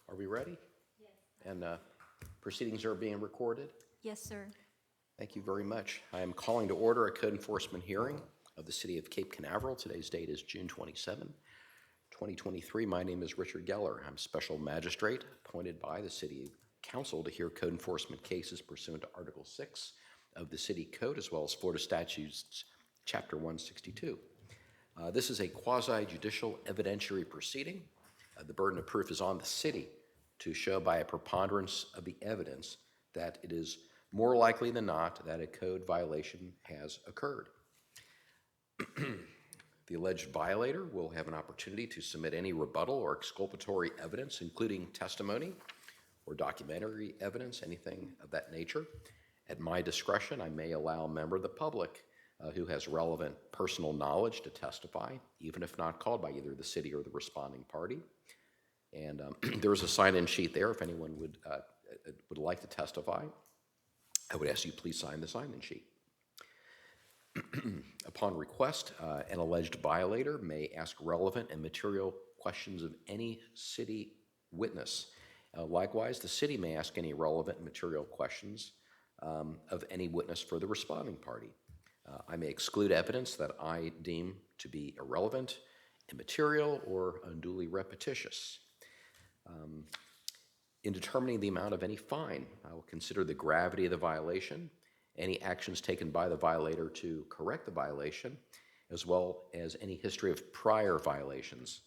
Are we ready? Yes. And proceedings are being recorded? Yes, sir. Thank you very much. I am calling to order a code enforcement hearing of the City of Cape Canaveral. Today's date is June 27, 2023. My name is Richard Geller. I'm Special Magistrate appointed by the City Council to hear code enforcement cases pursuant to Article 6 of the City Code, as well as Florida Statutes Chapter 162. This is a quasi-judicial evidentiary proceeding. The burden of proof is on the city to show by a preponderance of the evidence that it is more likely than not that a code violation has occurred. The alleged violator will have an opportunity to submit any rebuttal or exculpatory evidence, including testimony or documentary evidence, anything of that nature. At my discretion, I may allow a member of the public who has relevant personal knowledge to testify, even if not called by either the city or the responding party. And there is a sign-in sheet there if anyone would like to testify. I would ask you please sign the sign-in sheet. Upon request, an alleged violator may ask relevant and material questions of any city witness. Likewise, the city may ask any relevant and material questions of any witness for the responding party. I may exclude evidence that I deem to be irrelevant, immaterial, or unduly repetitious. In determining the amount of any fine, I will consider the gravity of the violation, any actions taken by the violator to correct the violation, as well as any history of prior violations.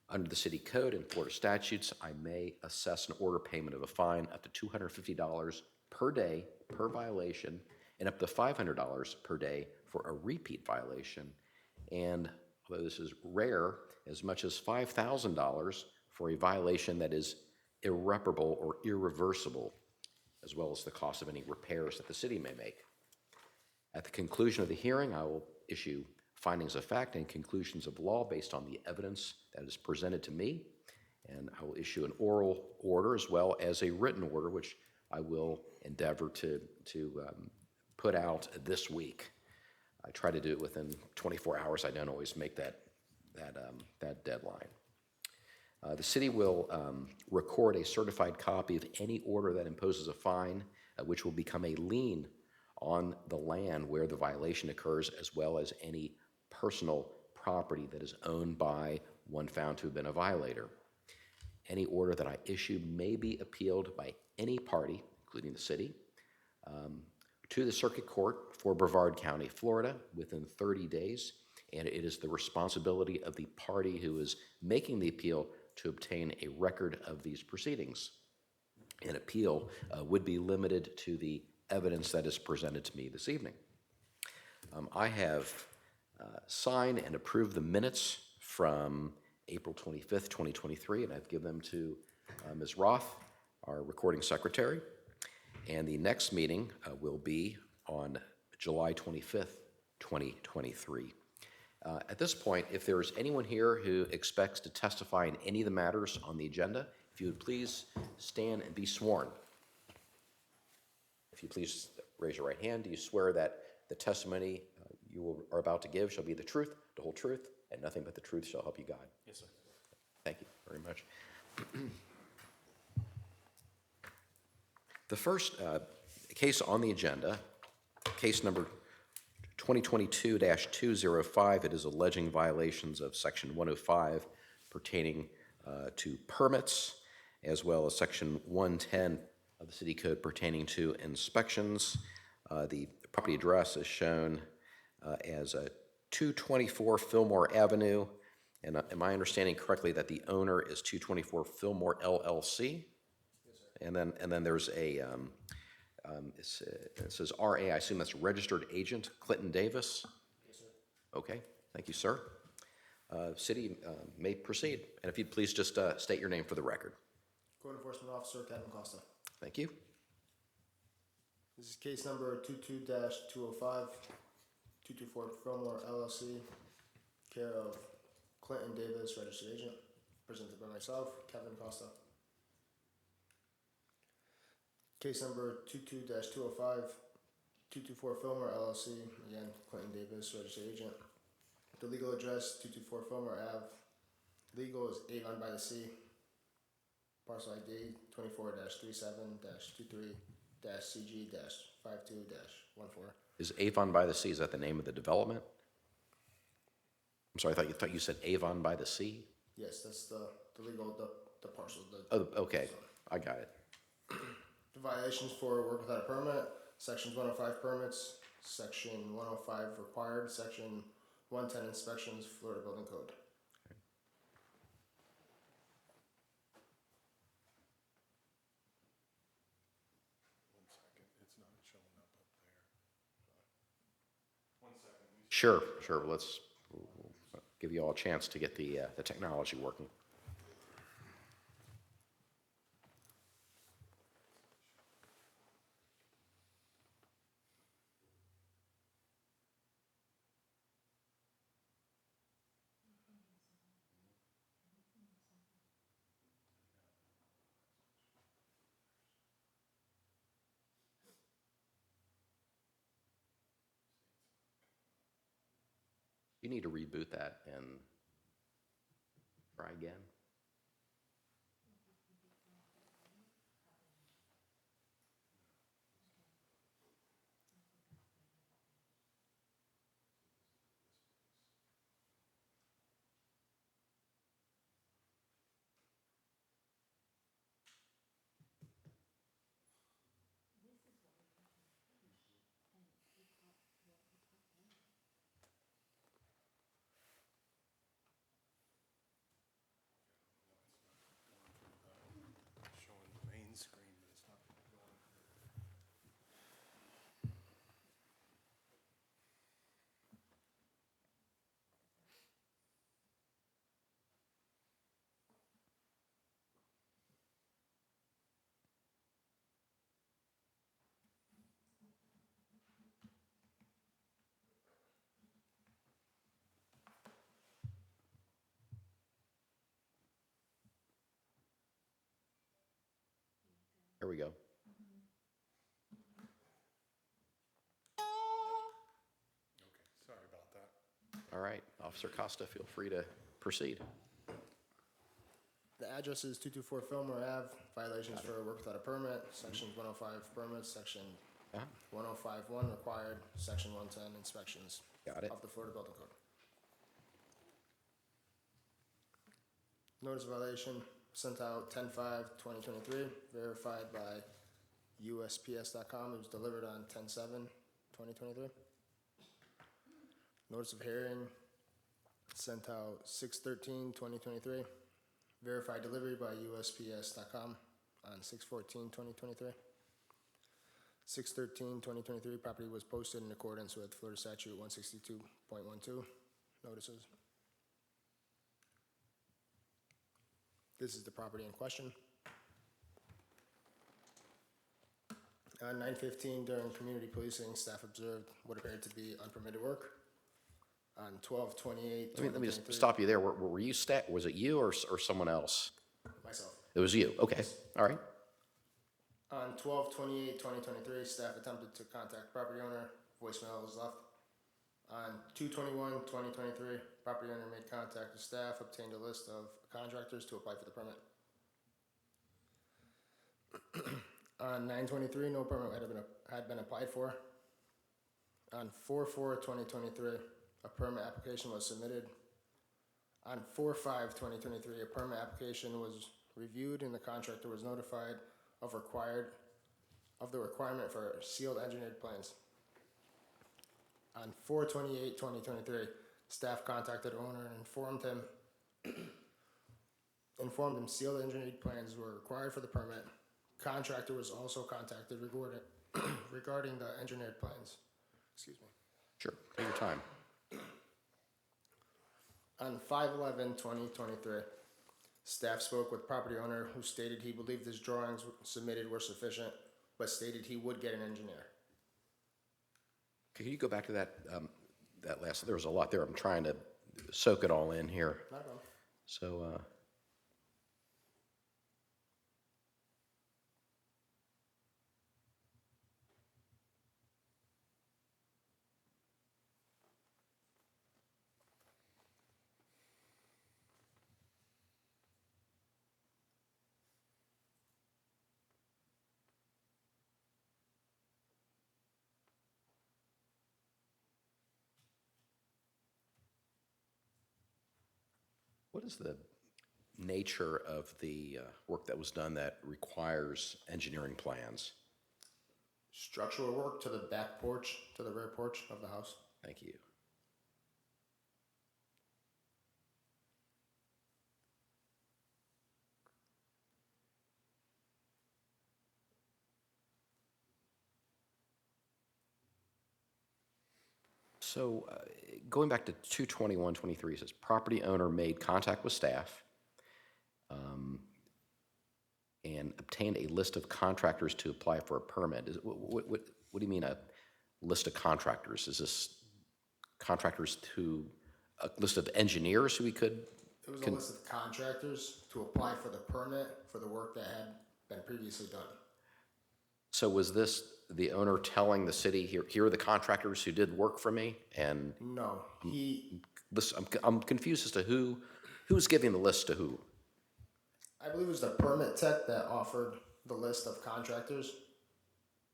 Under the City Code and Florida statutes, I may assess and order payment of a fine up to $250 per day per violation and up to $500 per day for a repeat violation. And although this is rare, as much as $5,000 for a violation that is irreparable or irreversible, as well as the cost of any repairs that the city may make. At the conclusion of the hearing, I will issue findings of fact and conclusions of law based on the evidence that is presented to me, and I will issue an oral order as well as a written order, which I will endeavor to put out this week. I try to do it within 24 hours. I don't always make that deadline. The city will record a certified copy of any order that imposes a fine, which will become a lien on the land where the violation occurs, as well as any personal property that is owned by one found to have been a violator. Any order that I issue may be appealed by any party, including the city, to the Circuit Court for Brevard County, Florida, within 30 days, and it is the responsibility of the party who is making the appeal to obtain a record of these proceedings. An appeal would be limited to the evidence that is presented to me this evening. I have signed and approved the minutes from April 25th, 2023, and I've given them to Ms. Roth, our recording secretary. And the next meeting will be on July 25th, 2023. At this point, if there is anyone here who expects to testify in any of the matters on the agenda, if you would please stand and be sworn. If you please raise your right hand, do you swear that the testimony you are about to give shall be the truth, the whole truth, and nothing but the truth shall help you God? Yes, sir. Thank you very much. The first case on the agenda, case number 2022-205, it is alleging violations of Section 105 pertaining to permits, as well as Section 110 of the City Code pertaining to inspections. The property address is shown as 224 Fillmore Avenue, and am I understanding correctly that the owner is 224 Fillmore LLC? Yes, sir. And then there's a it says RA, I assume that's registered agent Clinton Davis. Yes, sir. Okay, thank you, sir. City may proceed. And if you'd please just state your name for the record. Code Enforcement Officer Kevin Costa. Thank you. This is case number 22-205, 224 Fillmore LLC, care of Clinton Davis, registered agent, presented by myself, Kevin Costa. Case number 22-205, 224 Fillmore LLC, again, Clinton Davis, registered agent. The legal address, 224 Fillmore Ave. Legal is Avon by the Sea. parcel ID 24-37-23-CG-52-52-14. Is Avon by the Sea, is that the name of the development? I'm sorry, I thought you said Avon by the Sea? Yes, that's the legal, the parcel. Oh, okay, I got it. The violations for work without a permit, sections 105 permits, section 105 required, section 110 inspections, Florida Building Code. Sure, sure, let's we'll give you all a chance to get the technology working. You need to reboot that and try again. Showing the main screen, but it's not going. Here we go. Okay, sorry about that. All right, Officer Costa, feel free to proceed. The address is 224 Fillmore Ave, violations for work without a permit, section 105 permits, section Yeah, 105-1 required, section 110 inspections got it. of the Florida Building Code. Notice of violation sent out 10/5/2023, verified by USPS.com. It was delivered on 10/7/2023. Notice of hearing sent out 6/13/2023, verified delivery by USPS.com on 6/14/2023. 6/13/2023, property was posted in accordance with Florida Statute 162.12. Notices. This is the property in question. On 9/15, during community policing, staff observed what appeared to be unpermitted work. On 12/28, Let me just stop you there. Were you was it you or someone else? myself. It was you. Okay, all right. On 12/28/2023, staff attempted to contact property owner. Voicemail was left. On 2/21/2023, property owner made contact with staff, obtained a list of contractors to apply for the permit. On 9/23, no permit had been applied for. On 4/4/2023, a permit application was submitted. On 4/5/2023, a permit application was reviewed and the contractor was notified of the requirement for sealed engineered plans. On 4/28/2023, staff contacted owner and informed him sealed engineered plans were required for the permit. Contractor was also contacted regarding the engineered plans. Excuse me. Sure, take your time. On 5/11/2023, staff spoke with property owner who stated he believed his drawings submitted were sufficient, but stated he would get an engineer. Can you go back to that last, there was a lot there. I'm trying to soak it all in here. Not a problem. So, What is the nature of the work that was done that requires engineering plans? Structural work to the back porch, to the rear porch of the house. Thank you. So going back to 22123, it says property owner made contact with staff and obtained a list of contractors to apply for a permit. What do you mean a list of contractors? Is this contractors a list of engineers who we could? It was a list of contractors to apply for the permit for the work that had been previously done. So was this the owner telling the city, here are the contractors who did work for me? And No, I'm confused as to who's giving the list to who? I believe it was the permit tech that offered the list of contractors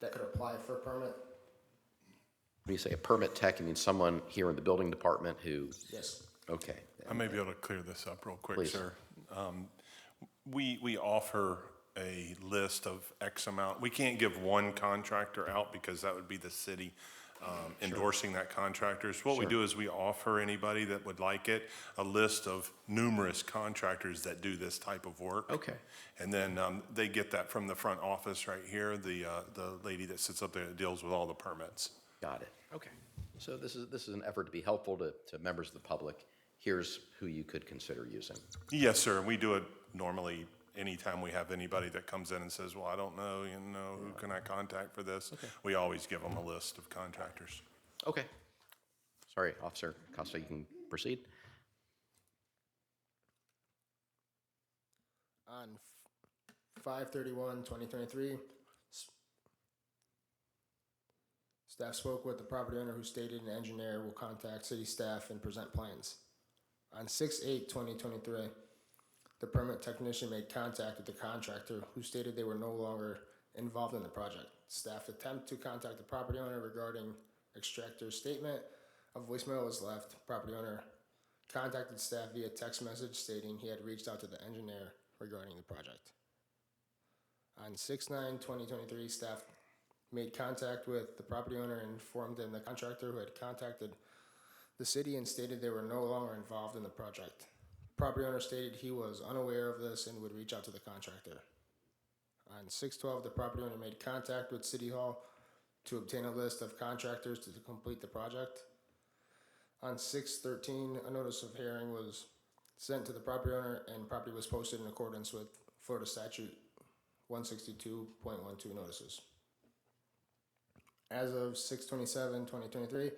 that could apply for a permit. When you say a permit tech, you mean someone here in the building department who? Yes. Okay. I may be able to clear this up real quick, Please. sir. We offer a list of X amount. We can't give one contractor out because that would be the city endorsing that contractor. So what we do is we offer anybody that would like it a list of numerous contractors that do this type of work. Okay. And then they get that from the front office right here, the lady that sits up there that deals with all the permits. Got it. Okay. So this is an effort to be helpful to members of the public. Here's who you could consider using. Yes, sir. We do it normally anytime we have anybody that comes in and says, well, I don't know, who can I contact for this? Okay. We always give them a list of contractors. Okay. Sorry, Officer Costa, you can proceed. On 5/31/2023, staff spoke with the property owner who stated an engineer will contact city staff and present plans. On 6/8/2023, the permit technician made contact with the contractor who stated they were no longer involved in the project. Staff attempted to contact the property owner regarding extractor's statement. A voicemail was left. Property owner contacted staff via text message stating he had reached out to the engineer regarding the project. On 6/9/2023, staff made contact with the property owner and informed them the contractor who had contacted the city and stated they were no longer involved in the project. Property owner stated he was unaware of this and would reach out to the contractor. On 6/12, the property owner made contact with City Hall to obtain a list of contractors to complete the project. On 6/13, a notice of hearing was sent to the property owner and property was posted in accordance with Florida Statute 162.12 notices. As of 6/27/2023,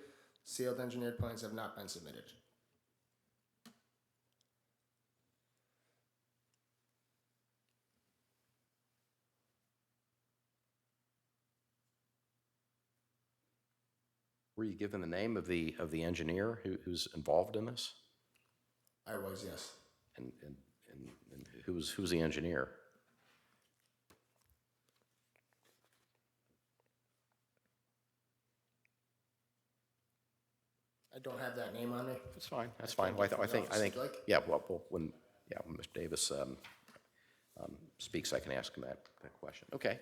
sealed engineered plans have not been submitted. Were you given the name of the engineer who's involved in this? I was, yes. And who's the engineer? I don't have that name on me. That's fine. That's fine. Well, I think like? yeah. Well, when Mr. Davis speaks, I can ask him that question. Okay.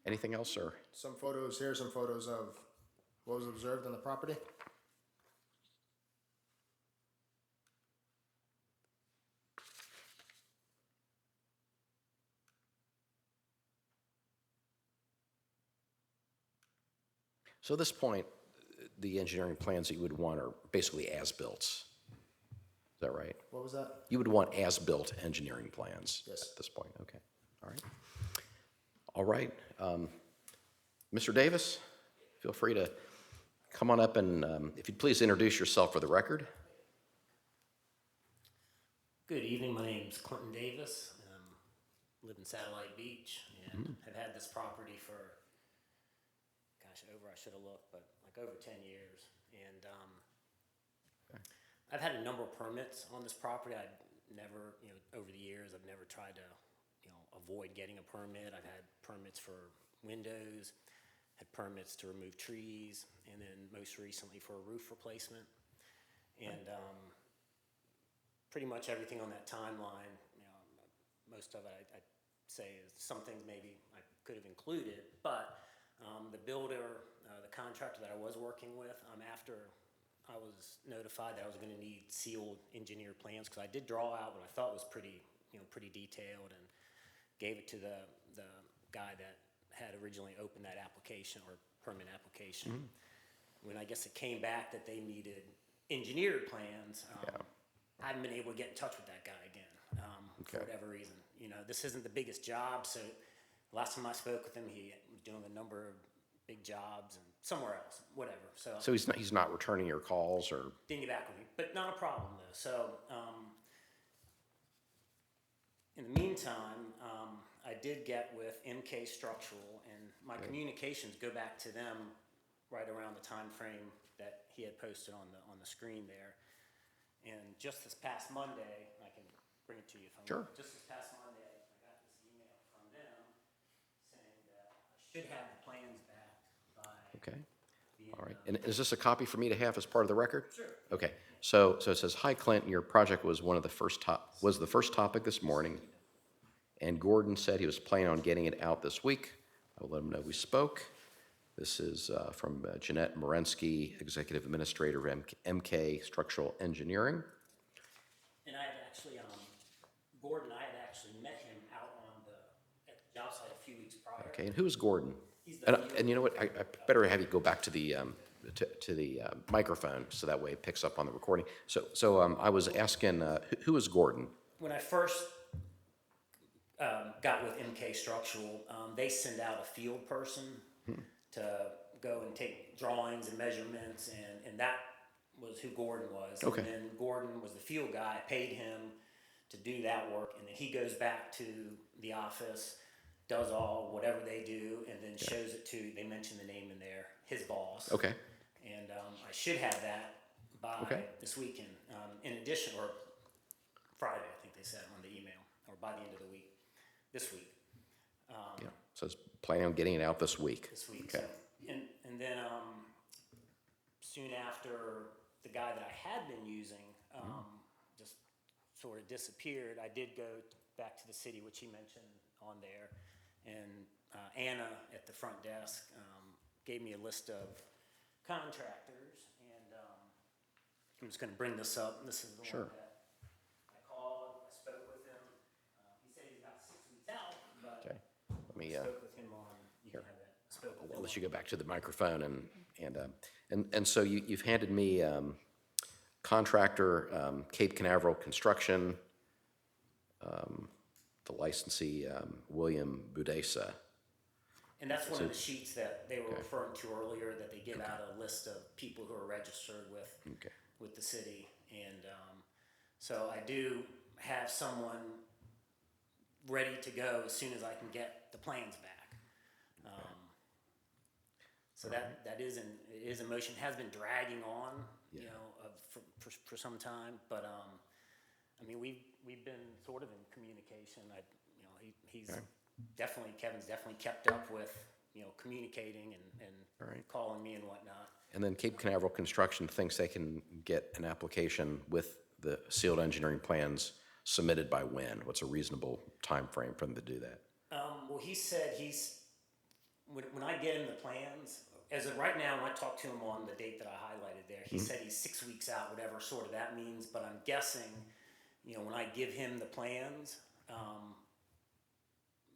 Anything else, sir? Some photos, here are some photos of what was observed on the property. So at this point, the engineering plans that you would want are basically as-built. Is that right? What was that? You would want as-built engineering plans Yes. at this point. Okay. All right. All right. Mr. Davis, feel free to come on up and if you'd please introduce yourself for the record. Good evening. My name's Clinton Davis. Live in Satellite Beach and have had this property for, I should have looked, but like over 10 years. And I've had a number of permits on this property. I've never, over the years, I've never tried to, avoid getting a permit. I've had permits for windows, had permits to remove trees, and then most recently for a roof replacement. And pretty much everything on that timeline, you know, most of it I'd say is some things maybe I could have included, but the builder, the contractor that I was working with, after I was notified that I was going to need sealed engineered plans, because I did draw out what I thought was pretty detailed, and gave it to the guy that had originally opened that application or permit application. When I guess it came back that they needed engineered plans, I haven't been able to get in touch with that guy again for whatever reason. You know, this isn't the biggest job, so last time I spoke with him, he was doing a number of big jobs and somewhere else, whatever. So he's not returning your calls or? Didn't get back with me, but not a problem though. So in the meantime, I did get with MK Structural, and my communications go back to them right around the time frame that he had posted on the screen there. And just this past Monday, I can bring it to you if I want. Just this past Monday, I got this email from them saying that I should have the plans back by Okay. the end All right. of. And is this a copy for me to have as part of the record? Sure. Okay. So it says, "Hi, Clint. Your project was the first topic this morning, and Gordon said he was planning on getting it out this week. I will let him know we spoke." This is from Jeanette Morensky, Executive Administrator of MK Structural Engineering. And I had actually, Gordon, I had actually met him out at the job site a few weeks prior. Okay. And who is Gordon? He's the viewer. And you know what? I better have you go back to the microphone so that way it picks up on the recording. So I was asking, who is Gordon? When I first got with MK Structural, they send out a field person to go and take drawings and measurements, and that was who Gordon was. Okay. And then Gordon was the field guy. I paid him to do that work, and then he goes back to the office, does whatever they do, and then shows it to, they mention the name in there, his boss. Okay. And I should have that by this weekend. In addition, or Friday, I think they said on the email, or by the end of the week, this week. Yeah. So it's planning on getting it out this week. This week. Okay. So, and then soon after, the guy that I had been using just sort of disappeared. I did go back to the city, which he mentioned on there, and Anna at the front desk gave me a list of contractors, and I'm just going to bring this up. This is the one that I called. I spoke with him. He said he's about 6 weeks out, but Okay. Let me. spoke with him on. You can have that. Spoke with I'll him let you go back to the microphone, and so you've handed me contractor Cape Canaveral Construction, the licensee William Budesa. And that's one of the sheets that they were referring to earlier, that they give out a list of people who are registered with the city. And so I do have someone ready to go as soon as I can get the plans back. So that is in motion. Has been dragging on, you know, for some time. But I mean, we've been sort of in communication. He's definitely, Kevin's definitely kept up with, you know, communicating and calling me and whatnot. And then Cape Canaveral Construction thinks they can get an application with the sealed engineering plans submitted by when? What's a reasonable time frame for them to do that? Well, he said when I get him the plans, as of right now, when I talked to him on the date that I highlighted there, he said he's 6 weeks out, whatever sort of that means. But I'm guessing, you know, when I give him the plans,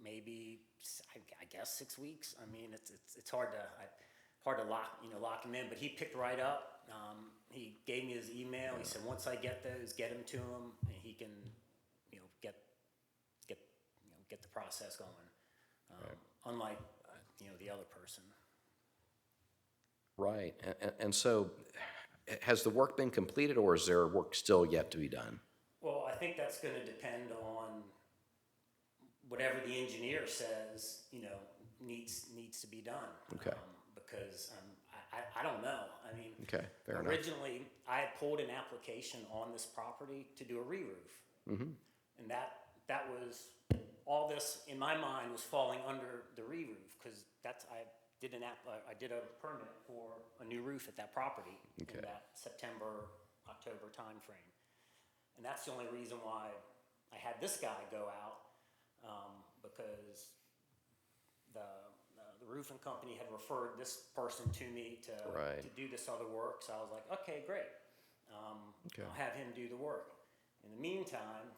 maybe I guess 6 weeks. I mean, it's hard to lock him in. But he picked right up. He gave me his email. He said once I get those, get them to him, and he can, you know, get the process going. Unlike you know, the other person. Right. And so has the work been completed, or is there work still yet to be done? Well, I think that's going to depend on whatever the engineer says, you know, needs to be done. Okay. Because I don't know. I mean, Okay, fair enough. originally I had pulled an application on this property to do a re-roof. And that was, all this in my mind was falling under the re-roof, because I did a permit for a new roof at that property in that September, October timeframe. And that's the only reason why I had this guy go out, because the roofing company had referred this person to me to do this other work. So I was like, okay, great. Okay. I'll have him do the work. In the meantime,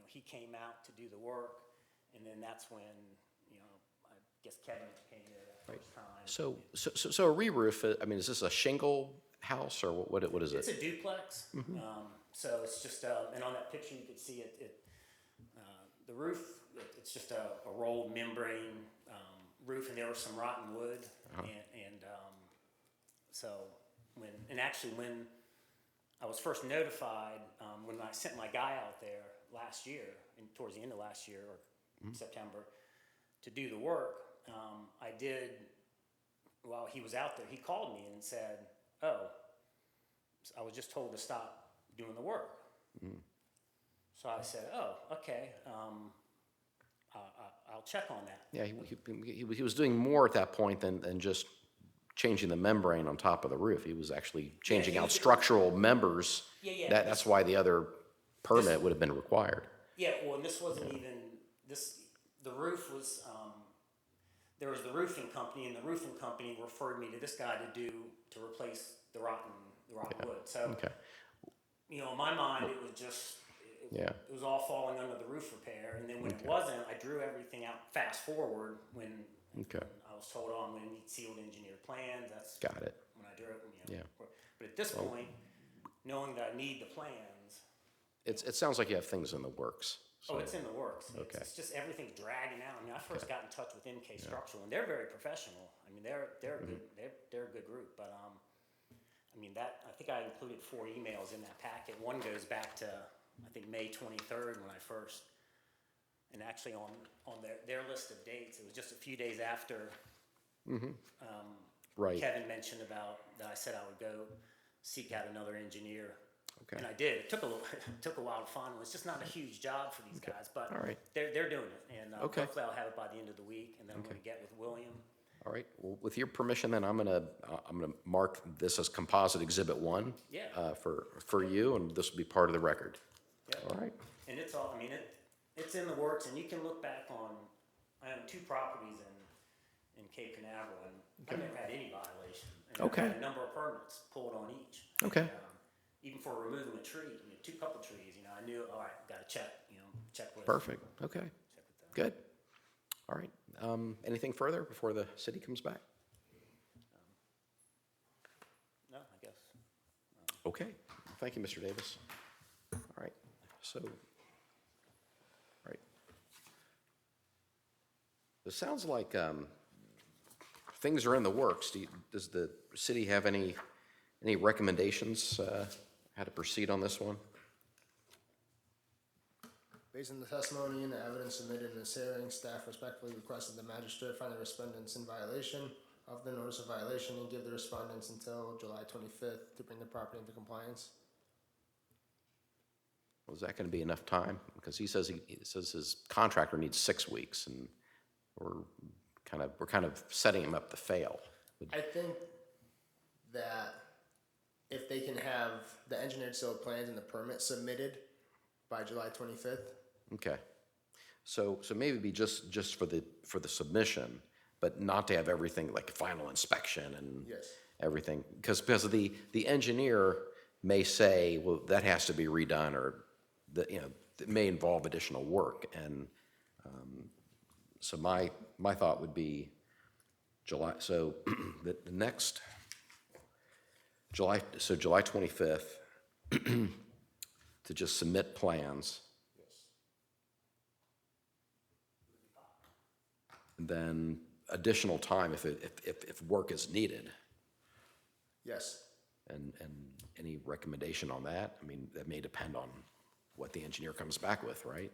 he came out to do the work, and then that's when, I guess Kevin came there that first time. So a re-roof, I mean, is this a shingle house or what is It's it? a duplex, so it's just, and on that picture you could see the roof, it's just a rolled membrane roof, and there was some rotten wood, and so when I was first notified, when I sent my guy out there last year, towards the end of last year, or September, to do the work, while he was out there, he called me and said, oh, I was just told to stop doing the work. So I said, oh, okay, I'll check on that. Yeah, he was doing more at that point than just changing the membrane on top of the roof. He was actually changing he out was- structural members. Yeah. That's why the other permit would have been required. Yeah, well, and this wasn't even, the roof was, there was the roofing company, and the roofing company referred me to this guy to replace the rotten wood. So, Okay. in my mind, it was just, Yeah. it was all falling under the roof repair, and then when it wasn't, I drew everything out fast forward when Okay. I was told, I'm gonna need sealed engineered plans, that's Got it. when I drew it, Yeah. But at this point, knowing that I need the plans, It sounds like you have things in the works. So. oh, it's in the works. Okay. It's just everything's dragging out. I mean, I first got in touch with MK Structural, and they're very professional. I mean, they're good. They're a good group. But I mean, I think I included 4 emails in that packet. One goes back to I think May 23rd when I first, and actually on their list of dates, it was just a few days after. Right. Kevin mentioned about that I said I would go seek out another engineer. Okay. And I did. It took a while to find one. It's just not a huge job for these guys, but All right. they're doing it, and Okay. hopefully I'll have it by the end of the week, and then I'm going to get with William. All right. Well, with your permission, then I'm gonna mark this as composite exhibit 1. Yeah. For you, and this will be part of the record. Yeah. All right. And it's all. I mean, it's in the works, and you can look back on. I own 2 properties in Cape Canaveral, and I've never had any violation. And Okay. I've had a number of permits pulled on each. Okay. And, even for removing a tree, 2 couple trees, I knew. All right, got to check with. Perfect. Okay. Check with them. Good. All right. Anything further before the city comes back? No, I guess. Okay. Thank you, Mr. Davis. All right. So, all right. It sounds like things are in the works. Does the city have any recommendations how to proceed on this one? Based on the testimony and the evidence submitted in this hearing, staff respectfully requested the magistrate find the respondents in violation of the notice of violation and give the respondents until July 25th to bring the property into compliance. Well, is that going to be enough time? Because he says his contractor needs 6 weeks, and we're kind of setting him up to fail. I think that if they can have the engineered sealed plans and the permit submitted by July 25th, Okay. So maybe be just for the submission, but not to have everything like final inspection and yes. everything, because the engineer may say, well, that has to be redone, or it may involve additional work, and so my thought would be July. So the next July 25th to just submit plans. And then additional time if work is needed. Yes. And any recommendation on that? I mean, that may depend on what the engineer comes back with, right?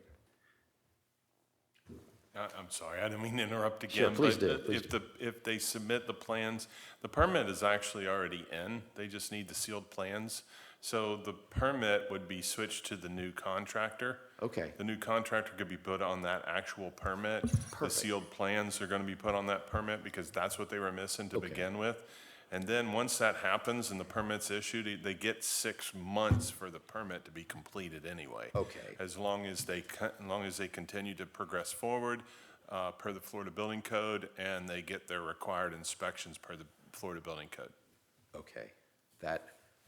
I'm sorry, I didn't mean to interrupt again. Sure, please but do. If they submit the plans, the permit is actually already in. They just need the sealed plans. So the permit would be switched to the new contractor. Okay. The new contractor could be put on that actual permit. The sealed plans are gonna be put on that permit because that's what they were missing to begin with. And then once that happens and the permit's issued, they get 6 months for the permit to be completed anyway. Okay. As long as they continue to progress forward per the Florida Building Code, and they get their required inspections per the Florida Building Code. Okay.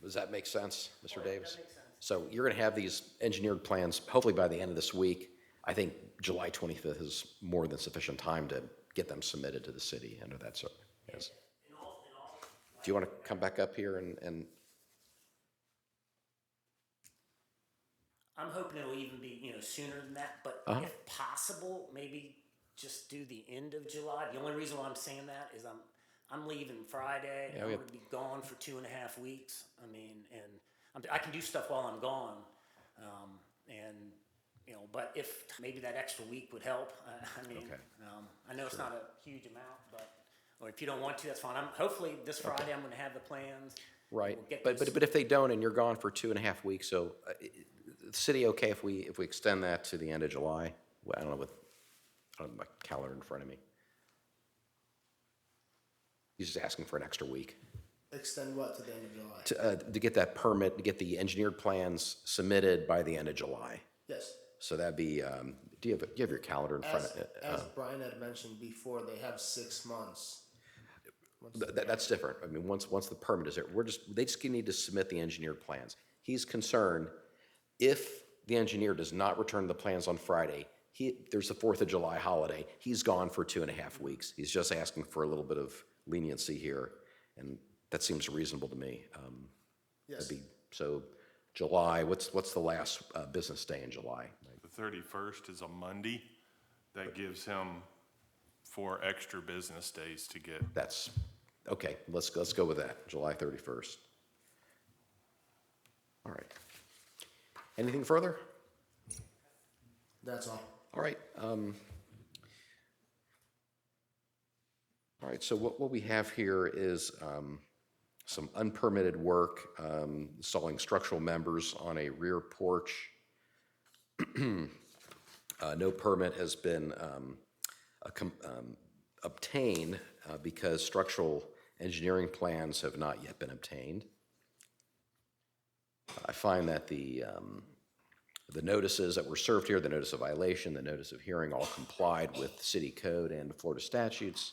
Does that make sense, Mr. Davis? That makes sense. So you're going to have these engineered plans hopefully by the end of this week. I think July 25th is more than sufficient time to get them submitted to the city. I know that's, yes. Do you want to come back up here and I'm hoping it'll even be, sooner than that, but if possible, maybe just do the end of July. The only reason why I'm saying that is I'm leaving Friday. Yeah, I'm we going to be gone for 2.5 weeks. I mean, and I can do stuff while I'm gone. But if maybe that extra week would help. Okay. I know it's not a huge amount, or if you don't want to, that's fine. Hopefully this Friday I'm going to have the plans. right? We'll get But this- if they don't and you're gone for 2.5 weeks, so the city okay if we extend that to the end of July? Well, I don't know I don't have my calendar in front of me. He's just asking for an extra week Extend what to the end of July? to get that permit, to get the engineered plans submitted by the end of July. Yes. So that'd be, do you have your calendar in front As, of it? as Brian had mentioned before, they have 6 months. That's different. I mean, once the permit is there, they just need to submit the engineered plans. He's concerned if the engineer does not return the plans on Friday, there's the 4th of July holiday, he's gone for 2.5 weeks. He's just asking for a little bit of leniency here, and that seems reasonable to me. Yes. So July, what's the last business day in July? The 31st is a Monday. That gives him 4 extra business days to get. That's, okay, let's go with that, July 31st. All right. Anything further? That's all. All right. All right, so what we have here is some unpermitted work, installing structural members on a rear porch. No permit has been obtained because structural engineering plans have not yet been obtained. I find that the notices that were served here, the notice of violation, the notice of hearing, all complied with city code and Florida statutes.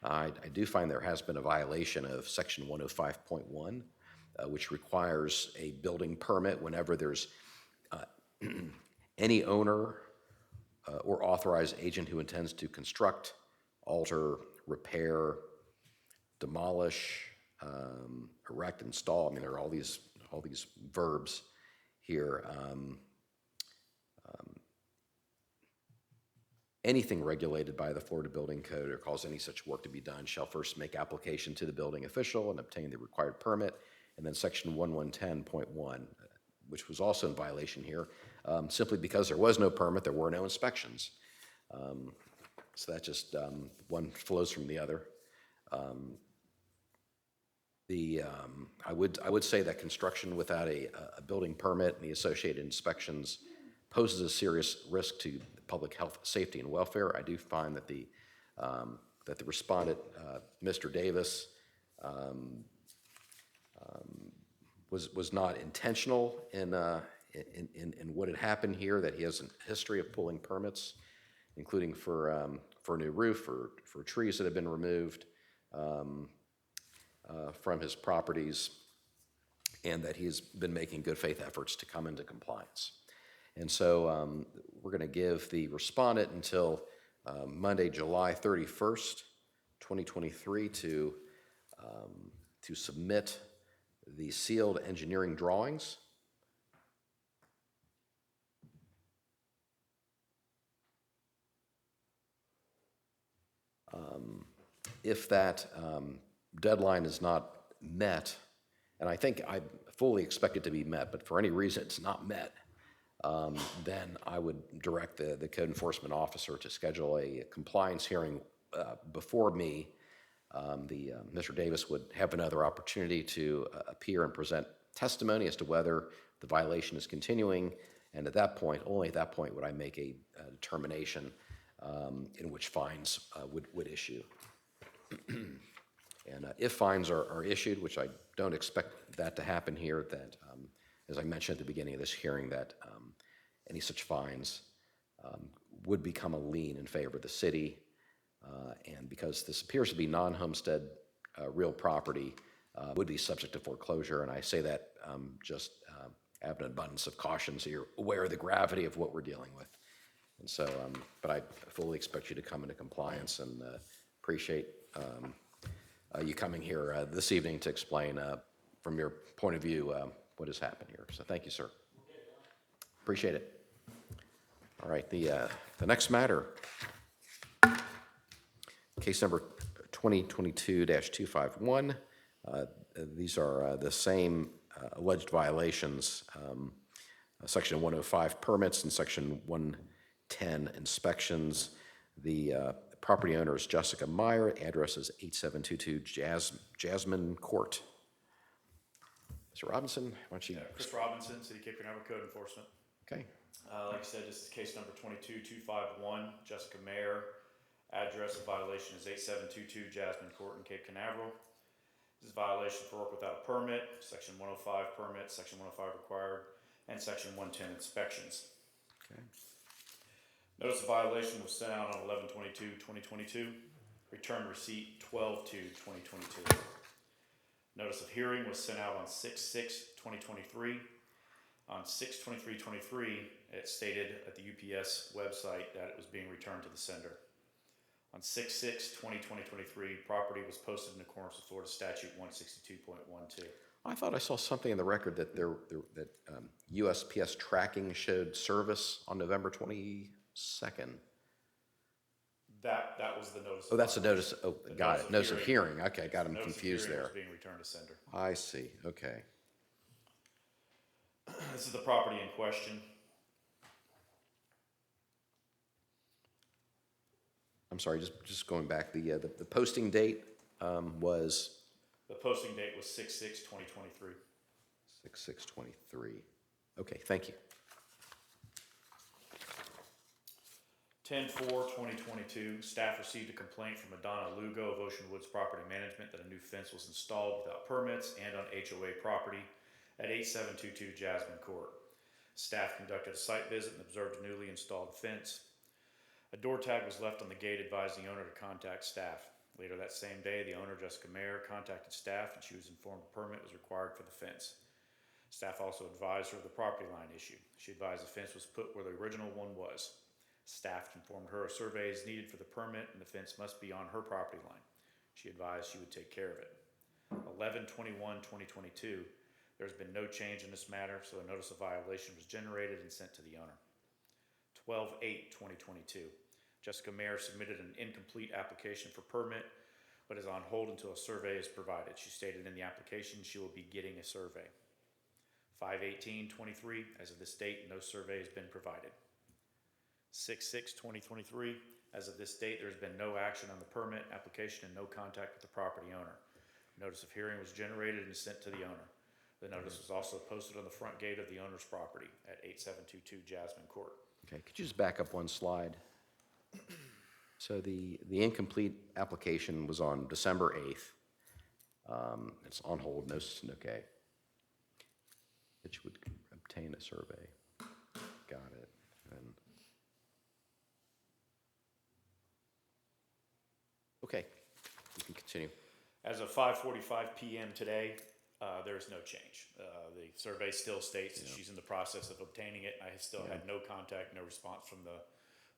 I do find there has been a violation of section 105.1, which requires a building permit whenever there's any owner or authorized agent who intends to construct, alter, repair, demolish, erect, install. I mean, there are all these verbs here. Anything regulated by the Florida Building Code or cause any such work to be done shall first make application to the building official and obtain the required permit. And then section 1110.1, which was also in violation here, simply because there was no permit, there were no inspections. So that just, one flows from the other. I would say that construction without a building permit and the associated inspections poses a serious risk to public health, safety, and welfare. I do find that the respondent, Mr. Davis, was not intentional in what had happened here. That he has a history of pulling permits, including for a new roof, for trees that have been removed from his properties, and that he's been making good faith efforts to come into compliance. And so we're going to give the respondent until Monday, July 31st, 2023 to submit the sealed engineering drawings. If that deadline is not met, and I think I fully expect it to be met, but for any reason it's not met, then I would direct the code enforcement officer to schedule a compliance hearing before me. Mr. Davis would have another opportunity to appear and present testimony as to whether the violation is continuing, and at that point, only at that point, would I make a determination in which fines would issue. And if fines are issued, which I don't expect that to happen here, that, as I mentioned at the beginning of this hearing, that any such fines would become a lien in favor of the city. And because this appears to be non-homestead real property, would be subject to foreclosure. And I say that just have an abundance of caution so you're aware of the gravity of what we're dealing with. And so, but I fully expect you to come into compliance and appreciate you coming here this evening to explain from your point of view what has happened here. So thank you, sir. Appreciate it. All right, the next matter, case number 2022-251. These are the same alleged violations, Section 105 permits and Section 110 inspections. The property owner is Jessica Meyer. Address is 8722 Jasmine Court. Mr. Robinson, why don't you? Chris Robinson, City Cape Canaveral Code Enforcement. Okay. Like I said, this is case number 22251, Jessica Mayer. Address of violation is 8722 Jasmine Court in Cape Canaveral. This is violation for work without a permit, Section 105 permit, Section 105 required, and Section 110 inspections. Okay. Notice of violation was sent out on 11/22/2022. Return receipt 12/2/2022. Notice of hearing was sent out on 6/6/2023. On 6/23/23, it stated at the UPS website that it was being returned to the sender. On 6/6/2023, property was posted in accordance with Florida Statute 162.12. I thought I saw something in the record that that USPS tracking showed service on November 22nd. That was the notice. Oh, that's the notice. Oh, got it. Notice of hearing. hearing. Okay, got him Notice of confused hearing there. was being returned to sender. I see. Okay. This is the property in question. I'm sorry. Just going back. The posting date was The posting date was 6/6/2023. 6/6/23. Okay. Thank you. 10/4/2022, staff received a complaint from Madonna Lugo of Ocean Woods Property Management that a new fence was installed without permits and on HOA property at 8722 Jasmine Court. Staff conducted a site visit and observed a newly installed fence. A door tag was left on the gate advising the owner to contact staff. Later that same day, the owner, Jessica Mayer, contacted staff and she was informed a permit was required for the fence. Staff also advised her of the property line issue. She advised the fence was put where the original one was. Staff informed her a survey is needed for the permit and the fence must be on her property line. She advised she would take care of it. 11/21/2022, there has been no change in this matter, so a notice of violation was generated and sent to the owner. 12/8/2022, Jessica Mayer submitted an incomplete application for permit, but is on hold until a survey is provided. She stated in the application she will be getting a survey. 5/18/23, as of this date, no survey has been provided. 6/6/2023, as of this date, there has been no action on the permit application and no contact with the property owner. Notice of hearing was generated and sent to the owner. The notice was also posted on the front gate of the owner's property at 8722 Jasmine Court. Okay. Could you just back up one slide? So the incomplete application was on December 8th. It's on hold. No. Okay. That you would obtain a survey. Got it. And okay, you can continue. As of 5:45 p.m. today, there is no change. The survey still states that she's in the process of obtaining it. I still had no contact, no response from the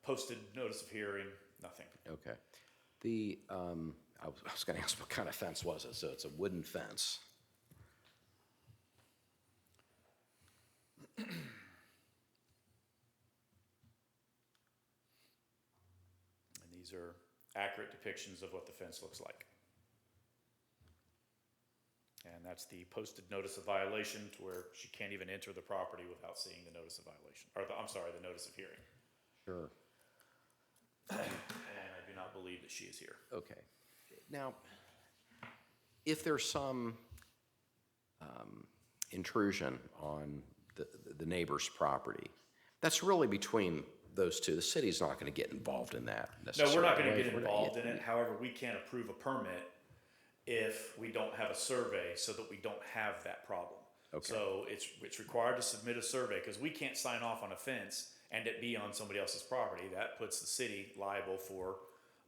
posted notice of hearing, nothing. Okay. I was going to ask what kind of fence was it? So it's a wooden fence. And these are accurate depictions of what the fence looks like. And that's the posted notice of violation to where she can't even enter the property without seeing the notice of violation, or the notice of hearing. Sure. And I do not believe that she is here. Okay. Now, if there's some intrusion on the neighbor's property, that's really between those two. The city's not going to get involved in that No, necessarily. we're not gonna right? get We're not- involved in it. However, we can't approve a permit if we don't have a survey so that we don't have that problem. Okay. So it's required to submit a survey because we can't sign off on a fence and it be on somebody else's property. That puts the city liable for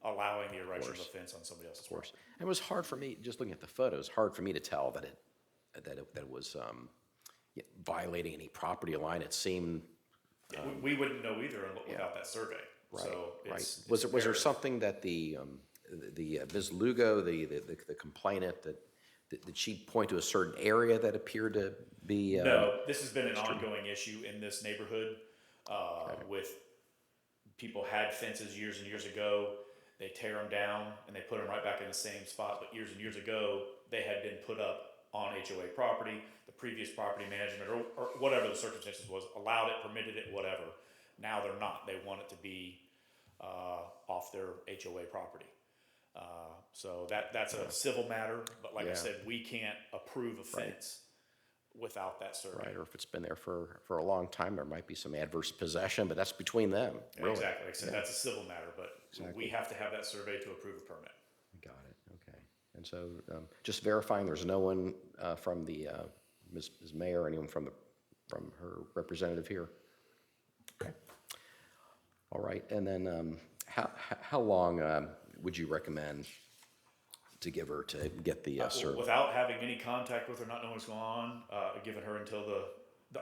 allowing the erection of a fence on somebody else's property. It was hard for me, just looking at the photos, hard for me to tell that it was violating any property line. It seemed We wouldn't know either without that survey. right. So Right. it's Was there very- something that the Ms. Lugo, the complainant, did she point to a certain area that appeared to be? No, this has been an ongoing issue in this neighborhood, with people had fences years and years ago. They tear them down and they put them right back in the same spot. But years and years ago, they had been put up on HOA property. The previous property management or whatever the circumstances was allowed it, permitted it, whatever. Now they're not. They want it to be off their HOA property. So that's a civil matter. But like I said, we can't approve a fence without that survey. Right, or if it's been there for a long time, there might be some adverse possession, but that's between them, really. Exactly. Like I said, that's a civil matter, but we have to have that survey to approve a permit. Got it, okay. And so, just verifying there's no one from the, Ms. Mayor, or anyone from her representative here? Okay. All right, and then how long would you recommend to give her to get the survey? Without having any contact with her, not knowing what's going on, giving her until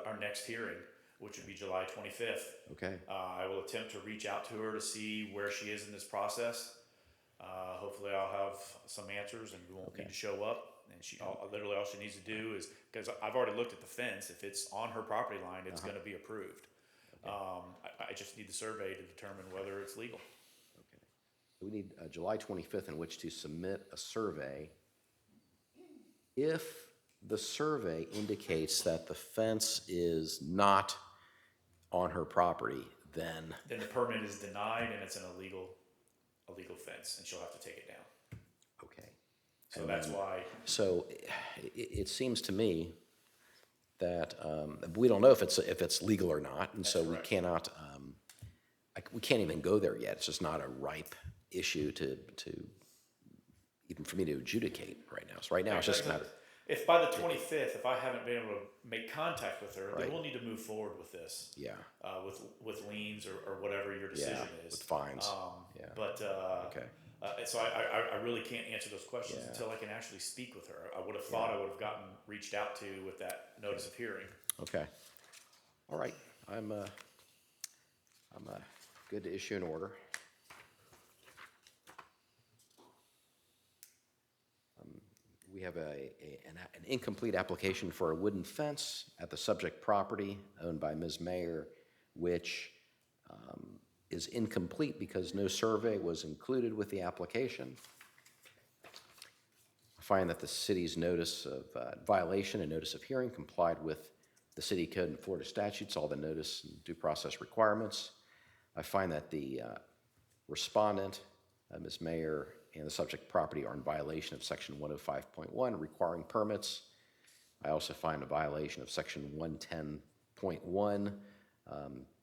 our next hearing, which would be July 25th. Okay, I will attempt to reach out to her to see where she is in this process. Hopefully I'll have some answers and we won't need to show up. And literally all she needs to do is, because I've already looked at the fence, if it's on her property line, it's gonna be approved. I just need the survey to determine whether it's legal. okay. We need July 25th in which to submit a survey. If the survey indicates that the fence is not on her property, then Then the permit is denied and it's an illegal fence and she'll have to take it down. okay. So that's why, So it seems to me that we don't know if it's legal or not, and so we correct. cannot, we can't even go there yet. It's just not a ripe issue to even for me to adjudicate right now. So right now, it's just a matter. if by the 25th, if I haven't been able to make contact with her, Right. then we'll need to move forward with this. Yeah, With liens or whatever your decision is. with fines. Yeah. But, Okay. so I really can't answer those questions Yeah. until I can actually speak with her. I would have thought I would have gotten reached out to with that notice of hearing. Okay. All right. I'm good to issue an order. We have an incomplete application for a wooden fence at the subject property owned by Ms. Mayer, which is incomplete because no survey was included with the application. I find that the city's notice of violation and notice of hearing complied with the city code and Florida statutes, all the notice and due process requirements. I find that the respondent, Ms. Mayer, and the subject property are in violation of section 105.1 requiring permits. I also find a violation of section 110.1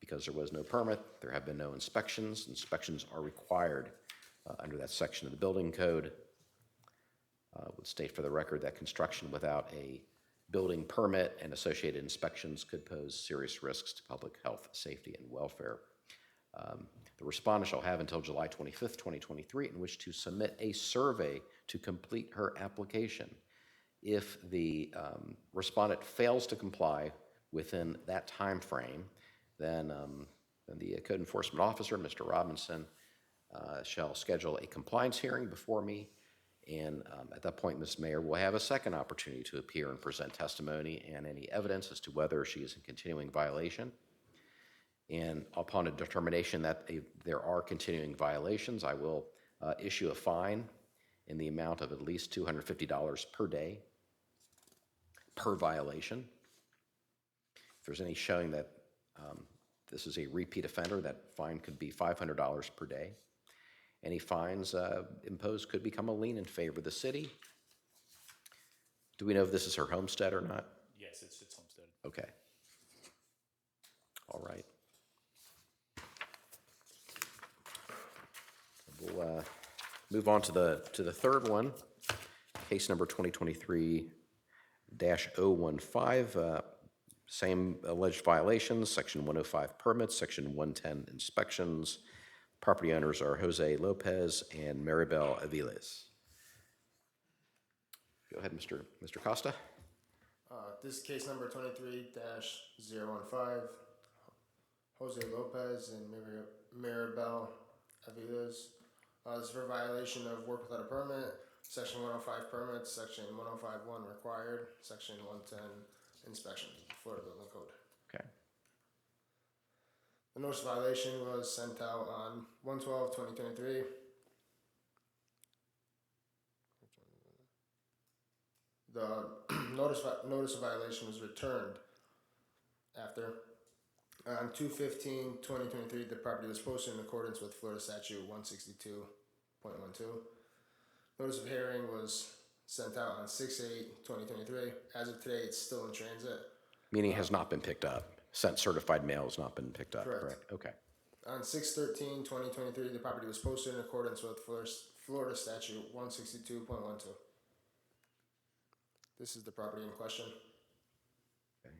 because there was no permit, there have been no inspections. Inspections are required under that section of the building code. Would state for the record that construction without a building permit and associated inspections could pose serious risks to public health, safety, and welfare. The respondent shall have until July 25th, 2023, in which to submit a survey to complete her application. If the respondent fails to comply within that time frame, then the code enforcement officer, Mr. Robinson, shall schedule a compliance hearing before me, and at that point, Ms. Mayer will have a second opportunity to appear and present testimony and any evidence as to whether she is in continuing violation. And upon a determination that there are continuing violations, I will issue a fine in the amount of at least $250 per day per violation. If there's any showing that this is a repeat offender, that fine could be $500 per day. Any fines imposed could become a lien in favor of the city. Do we know if this is her homestead or not? Yes, it's homestead. Okay. All right. We'll move on to the third one. case number 2023-015, same alleged violations, section 105 permits, section 110 inspections. Property owners are Jose Lopez and Maribel Aviles. Go ahead, Mr. Costa. This is case number 23-015, Jose Lopez and Maribel Aviles. This is for violation of work without a permit, section 105 permits, section 105.1 required, section 110 inspection, Florida Building Code. Okay. The notice of violation was sent out on 1/12/2023. The notice of violation was returned after. On 2/15/2023, the property was posted in accordance with Florida Statute 162.12. Notice of hearing was sent out on 6/8/2023. As of today, it's still in transit. Meaning has not been picked up. Sent certified mail has not been picked up, Correct. correct? Okay. On 6/13/2023, the property was posted in accordance with Florida Statute 162.12. This is the property in question. Okay.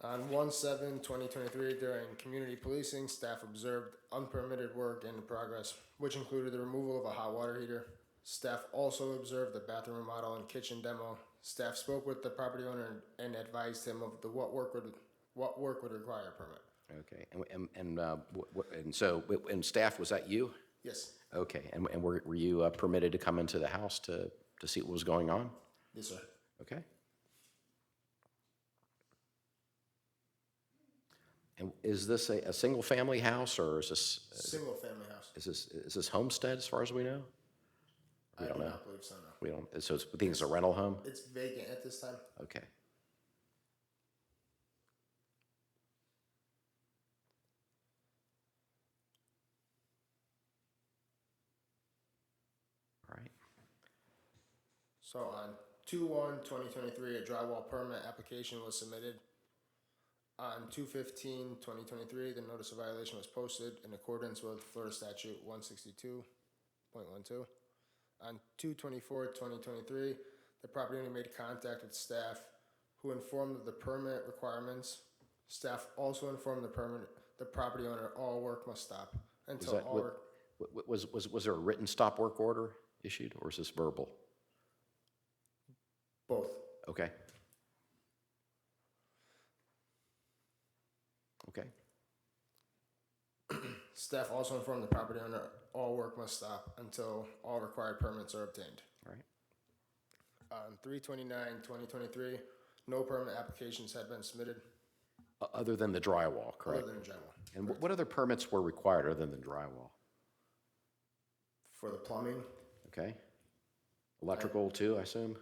On 1/7/2023, during community policing, staff observed unpermitted work in progress, which included the removal of a hot water heater. Staff also observed the bathroom remodel and kitchen demo. Staff spoke with the property owner and advised him of what work would require a permit. Okay. And so, staff, was that you? Yes. Okay. And were you permitted to come into the house to see what was going on? Yes, sir. Okay. And is this a single-family house, or is this Single family house. is this homestead as far as we know? We I don't do know. not believe so, no. We don't. So it's, I think it's a rental home. It's vacant at this time. Okay. All right. So on 2/1/2023, a drywall permit application was submitted. On 2/15/2023, the notice of violation was posted in accordance with Florida Statute 162.12. On 2/24/2023, the property owner made contact with staff, who informed of the permit requirements. Staff also informed the property owner all work must stop until that all what- work. Was there a written stop work order issued, or is this verbal? Both. Okay. Okay. Staff also informed the property owner all work must stop until all required permits are obtained. All right. On 3/29/2023, no permit applications had been submitted Other than the drywall, correct? other than general. And what other permits were required other than drywall? For the plumbing, Okay. Electrical too, I assume?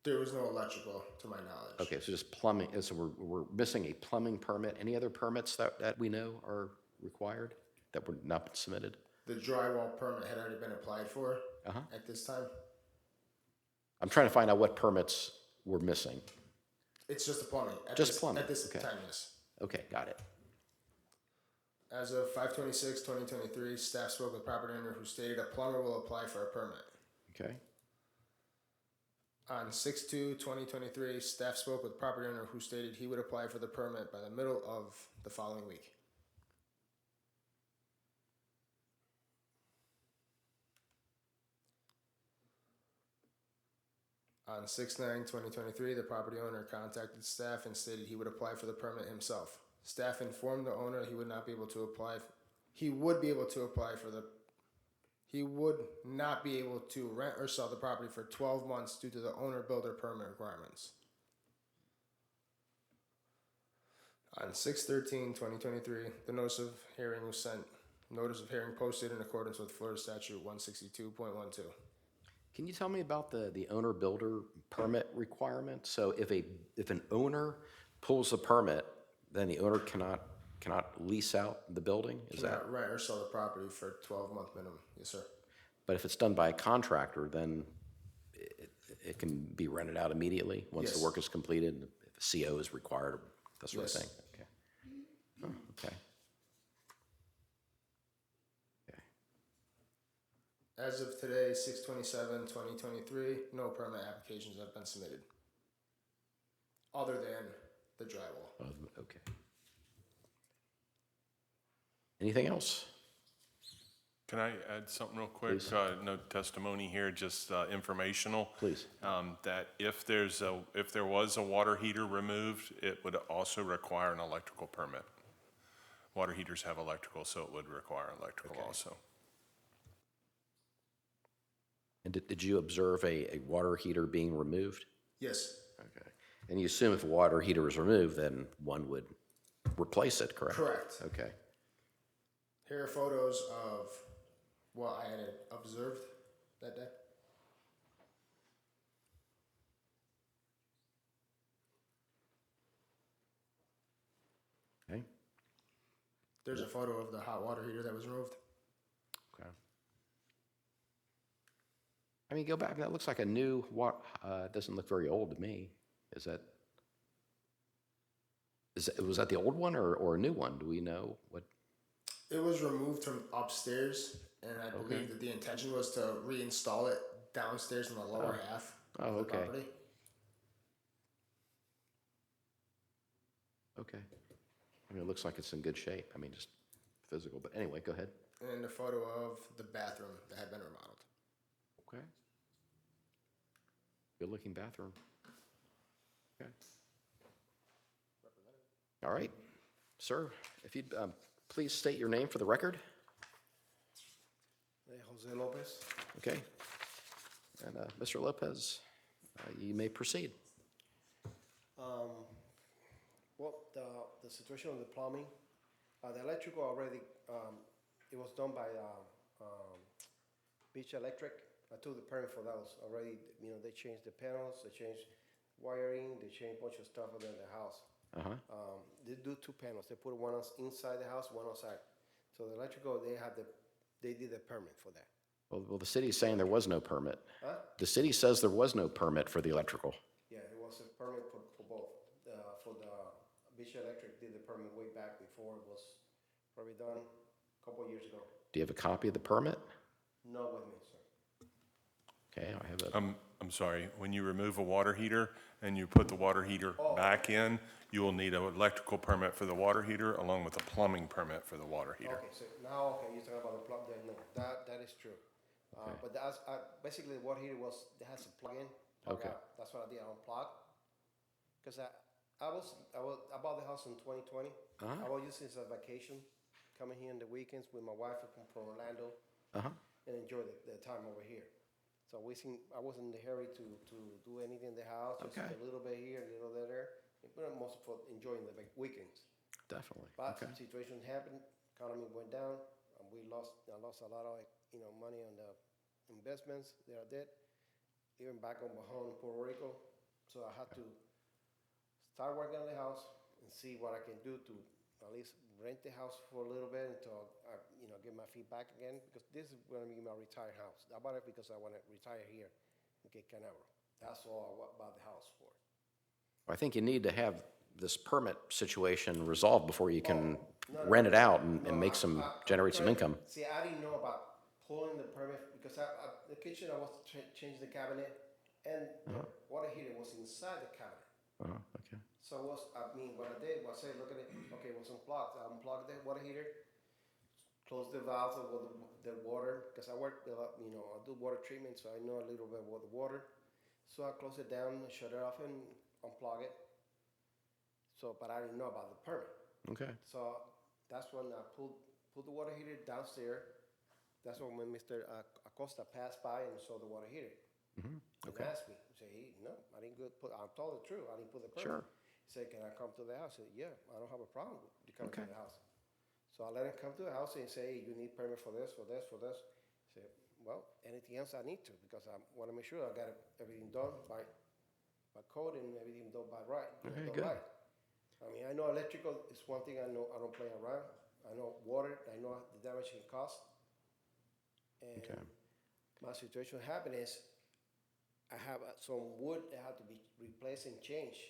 there was no electrical to my knowledge. Okay, so just plumbing. So we're missing a plumbing permit. Any other permits that we know are required that were not submitted? The drywall permit had already been applied for Uh-huh. at this time. I'm trying to find out what permits we're missing. It's just the plumbing. Just plumbing, At this okay. time, yes. Okay, got it. As of 5/26/2023, staff spoke with property owner who stated a plumber will apply for a permit. Okay. On 6/2/2023, staff spoke with property owner who stated he would apply for the permit by the middle of the following week. On 6/9/2023, the property owner contacted staff and stated he would apply for the permit himself. Staff informed the owner he would not be able to apply. He would not be able to rent or sell the property for 12 months due to the owner-builder permit requirements. On 6/13/2023, the notice of hearing was sent. Notice of hearing posted in accordance with Florida Statute 162.12. Can you tell me about the owner-builder permit requirement? So if an owner pulls a permit, then the owner cannot lease out the building? Is that? Cannot rent or sell the property for 12-month minimum. Yes, sir. But if it's done by a contractor, then it can be rented out immediately once the Yes. work is completed, if a CO is required, that sort of Yes. thing? Okay. Oh, okay. Okay. As of today, 6/27/2023, no permit applications have been submitted. Other than the drywall. Okay. Anything else? Can I add something real quick? Please. No testimony here, just informational. Please. That if there was a water heater removed, it would also require an electrical permit. Water heaters have electrical, so it would require electrical Okay. also. And did you observe a water heater being removed? Yes, Okay. And you assume if a water heater was removed, then one would replace it, correct? correct. Okay. Here are photos of what I had observed that day. Okay. There's a photo of the hot water heater that was removed. Okay. I mean, go back, that looks like a new, it doesn't look very old to me. Was that the old one or a new one? Do we know what? It was removed from upstairs, and I believe that the intention was to reinstall it downstairs in the lower half of the okay. property. Okay. I mean, it looks like it's in good shape. I mean, just physical, but anyway, go ahead. And a photo of the bathroom that had been remodeled. Okay. Good looking bathroom. Okay. All right. Sir, if you'd please state your name for the record. Jose Lopez. Okay. And Mr. Lopez, you may proceed. Well, the situation of the plumbing, the electrical already, it was done by Beach Electric. I took the permit for those already. You know, they changed the panels, they changed wiring, they changed a bunch of stuff within the house. They do two panels. They put one inside the house, one outside. So the electrical, they did the permit for that. Well, the city's saying there was no permit. Huh? The city says there was no permit for the electrical. Yeah, it was a permit for both. For the Beach Electric did the permit way back before it was probably done a couple of years ago. Do you have a copy of the permit? No with me, sir. Okay, I have a. I'm sorry, when you remove a water heater and you put the water heater back in, you will need an electrical permit for the water heater along with a plumbing permit for the water heater. Okay, so now, you're talking about the plug there. No, that is true. But that's, basically what here was, it has a plug-in. Okay. That's what I did, I unplugged. Because I bought the house in 2020. I was using it as a vacation, coming here on the weekends with my wife from Orlando and enjoy the time over here. So I wasn't in the hurry to do anything in the house, just Okay. a little bit here, a little bit there. But most for enjoying the weekends. Definitely. But Okay. situation happened, economy went down, and I lost a lot of money on the investments that I did, even back on my home in Puerto Rico. So I had to start working on the house and see what I can do to at least rent the house for a little bit until I get my feet back again, because this is going to be my retired house. I bought it because I want to retire here in Canaveral. That's all I bought the house for. I think you need to have this permit situation resolved before you can no, rent it out and make generate some income. See, I didn't know about pulling the permit because the kitchen, I was changing the cabinet, and the water heater was inside the cabinet. Okay. So what I did was say, look at it, okay, it was unplugged. I unplugged the water heater, closed the valves of the water, because I work, I do water treatment, so I know a little bit about the water. So I closed it down, shut it off, and unplug it. So, but I didn't know about the permit. Okay. So that's when I pulled the water heater downstairs. That's when Mr. Acosta passed by and saw the water heater. Okay. And asked me, he said, hey, no, I didn't I told the truth, I didn't put the permit. Sure. He said, can I come to the house? I said, yeah, I don't have a problem with you coming Okay. to the house. So I let him come to the house and say, hey, you need permit for this, for this, for this. He said, well, anything else I need to, because I want to make sure I got everything done by code and everything done by right. Okay, done good. Right. I mean, I know electrical is one thing I know. I don't play around. I know water. I know the damage it can cause. And Okay. my situation happened is I have some wood that had to be replaced and changed.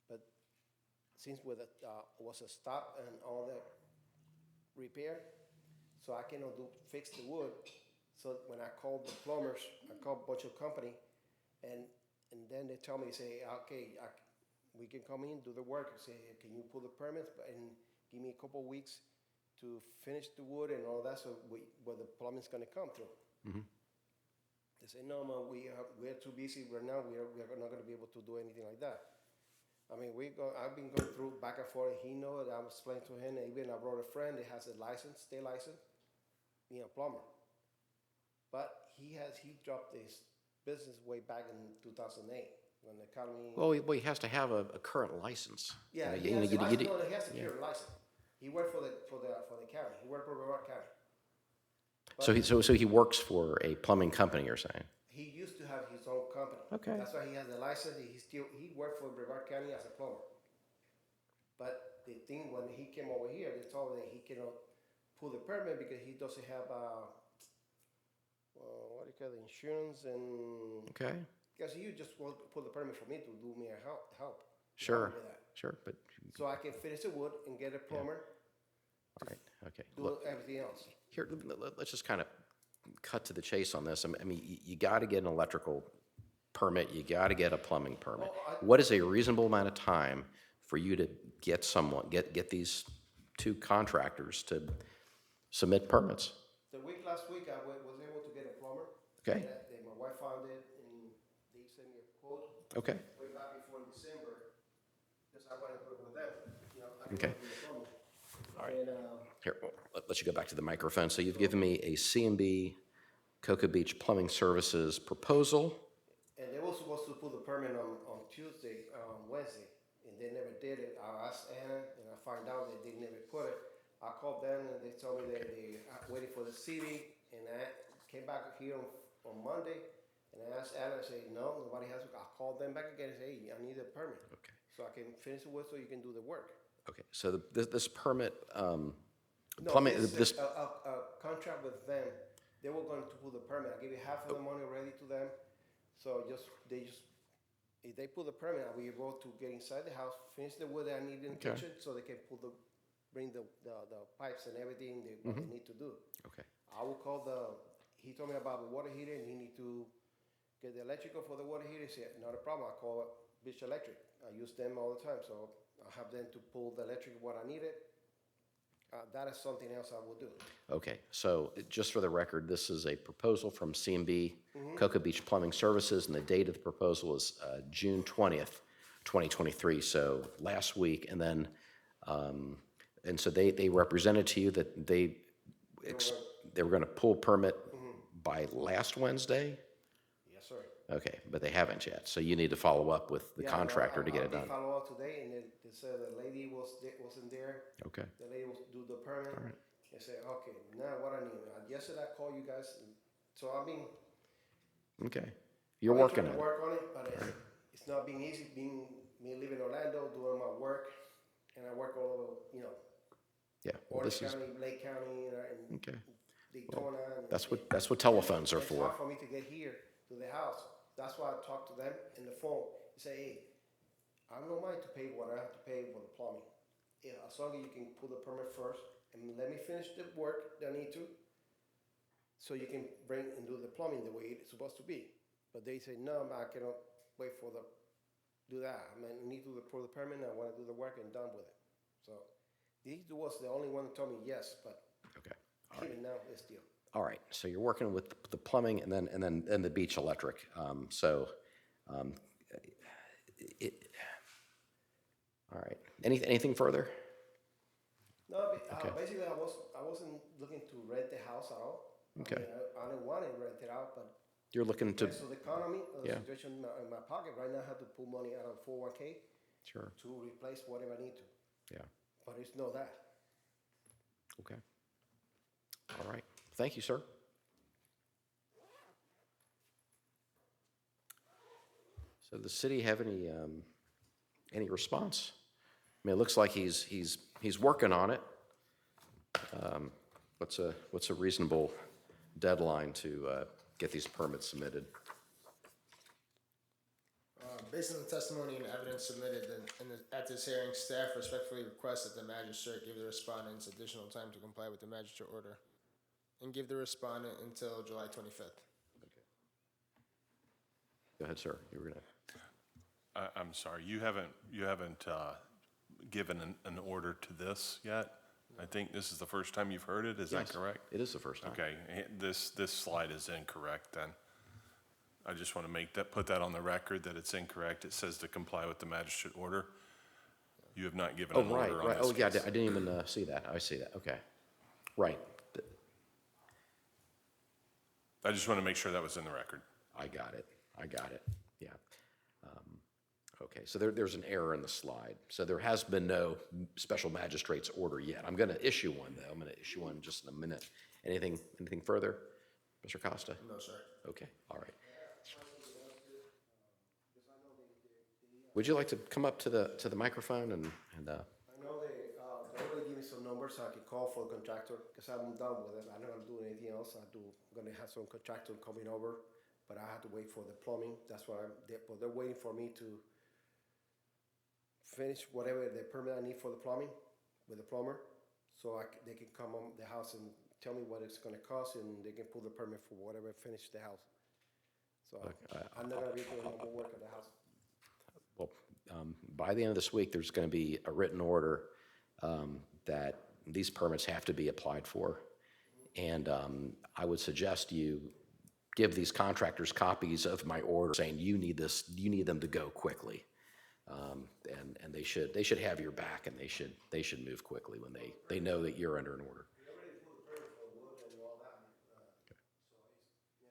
But since was a stop and all that repair, so I cannot fix the wood So when I called the plumbers, I called a bunch of company, and then they tell me, say, okay, we can come in, do the work. Say, can you pull the permits, and give me a couple of weeks to finish the wood and all that, so where the plumbing's gonna come through. They say, no, man, we're too busy right now. We are not gonna be able to do anything like that. I mean, I've been going through back and forth. He knows. I was explaining to him. Even I brought a friend that has a license, state license, being a plumber. But he dropped his business way back in 2008 when the economy. Well, he has to have a current license. Yeah, You he know, has you- a you- license. you- No, he has a current license. He worked for the county. He worked for Brevard County. So he works for a plumbing company, you're saying? He used to have his own company. Okay. That's why he has the license. He worked for Brevard County as a plumber. But the thing, when he came over here, they told him that he cannot pull the permit because he doesn't have what do you call it, insurance, and Okay, because he just want to pull the permit for me to do me a help. sure, Help with that. sure, but, So I can finish the wood and get a plumber, all right, okay. do Look, everything else. here, let's just kind of cut to the chase on this. I mean, you got to get an electrical permit, you got to get a plumbing permit. Well, What is a reasonable amount of time for you to get these two contractors to submit permits? The last week, I was able to get a plumber. Okay. And my wife found it, and they sent me a quote. Okay, Way back before December, because I wanted to work with them. You know, I Okay. can do the plumbing. all right. And Here, let you go back to the microphone. So you've given me a C&B Cocoa Beach Plumbing Services proposal. and they were supposed to put the permit on Tuesday, Wednesday, and they never did it. I asked Anna, and I found out that they never put it. I called them, and they told me that they are waiting for the city, and I came back here on Monday, and I asked Anna, I said, no, nobody has, I called them back again and said, hey, I need a permit. Okay. So I can finish the work so you can do the work. Okay, so this permit, No, plumbing, this, this, a contract with them. They were going to put the permit. I gave you half of the money already to them. So if they put the permit, we go to get inside the house, finish the wood that I need in the Okay. kitchen, so they can bring the pipes and everything what they need to do. okay, I will call he told me about the water heater, and he need to get the electrical for the water heater. He said, not a problem. I call Beach Electric. I use them all the time, so I have them to pull the electric what I needed. That is something else I will do. okay. So just for the record, this is a proposal from C&B Cocoa Beach Plumbing Services, and the date of the proposal is June 20th, 2023, so last week. And then, and so they represented to you that they were going to pull permit by last Wednesday? Yes, sir. Okay, but they haven't yet, so you need to follow up with the Yeah, contractor to get it I done. follow up today, and they said the lady wasn't there. Okay, The lady was do the permit. They said, okay, now what I need. Yesterday I called you guys, so I mean, okay. You're I've been working trying on to it. work on it, but it's not being easy. Being me living in Orlando, doing my work, and I work all over, Yeah, well, Orange this is, County, Lake County, and okay. Daytona. And That's what telephones are it's for. hard for me to get here to the house. That's why I talk to them in the phone. Say, hey, I don't mind to pay what I have to pay for the plumbing. Yeah, as long as you can put the permit first and let me finish the work that I need to, so you can bring and do the plumbing the way it's supposed to be. But they say, no, man, I cannot wait for do that. I mean, I need to pull the permit, and I want to do the work and done with it. So he was the only one who told me yes, but Okay. even now, it's still. All right, so you're working with the plumbing and then the beach electric. All right. Anything further? No, Okay. basically, I wasn't looking to rent the house at all. Okay. I mean, I didn't want to rent it out, but You're looking to, because of the economy, the Yeah. situation in my pocket right now, I have to pull money out of 401k sure, to replace whatever I need to. yeah, But it's not that. okay. All right, thank you, sir. So the city have any response? I mean, it looks like he's working on it. What's a reasonable deadline to get these permits submitted? Based on the testimony and evidence submitted at this hearing, staff respectfully requests that the magistrate give the respondents additional time to comply with the magistrate order. and give the respondent until July 25th. Go ahead, sir. You were gonna. I'm sorry, you haven't given an order to this yet? I think this is the first time you've heard it, is that Yes, correct? It is the first time. Okay, this slide is incorrect then. I just want to put that on the record that it's incorrect. It says to comply with the magistrate order. You have not given Oh, an right, order on right. this Oh, yeah, case. I didn't even see that. I see that. Okay. Right. I just want to make sure that was in the record. I got it. I got it. Yeah. Okay, so there's an error in the slide. So there has been no special magistrate's order yet. I'm going to issue one, though. I'm going to issue one just in a minute. Anything further, Mr. Costa? No, sir. Okay, all right. Would you like to come up to the microphone and I know they already give me some numbers so I can call for the contractor, because I'm done with it. I'm not gonna do anything else. I'm gonna have some contractor coming over, but I have to wait for the plumbing. That's why but they're waiting for me to finish whatever the permit I need for the plumbing with the plumber, so they can come on the house and tell me what it's gonna cost, and they can pull the permit for whatever finish the house. So I'm not gonna be doing no more work at the house. well, by the end of this week, there's going to be a written order that these permits have to be applied for. And I would suggest you give these contractors copies of my order saying you need them to go quickly. And they should have your back, and they should move quickly when they know that you're under an order. We already pulled the permit for wood and all that, so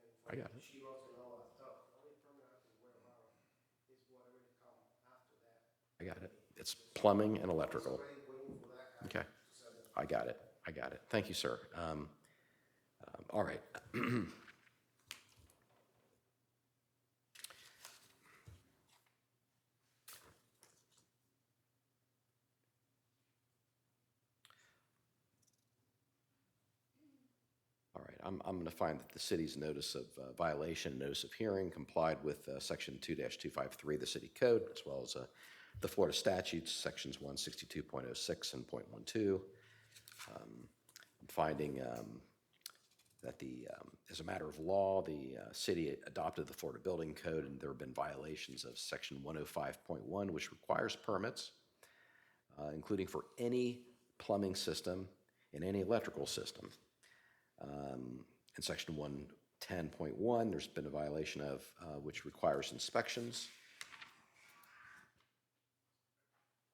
it's, I got it. she also and all that stuff. The only permit I have to worry about is whatever they come after that. I got it. It's plumbing and electrical. Already waiting for that guy Okay. to send it. I got it. I got it. Thank you, sir. All right. All right, I'm going to find that the city's notice of violation, notice of hearing complied with section 2-253 of the city code, as well as the Florida statutes, sections 162.06 and .12. I'm finding that as a matter of law, the city adopted the Florida Building Code, and there have been violations of section 105.1, which requires permits, including for any plumbing system and any electrical system. In section 110.1, there's been a violation of which requires inspections.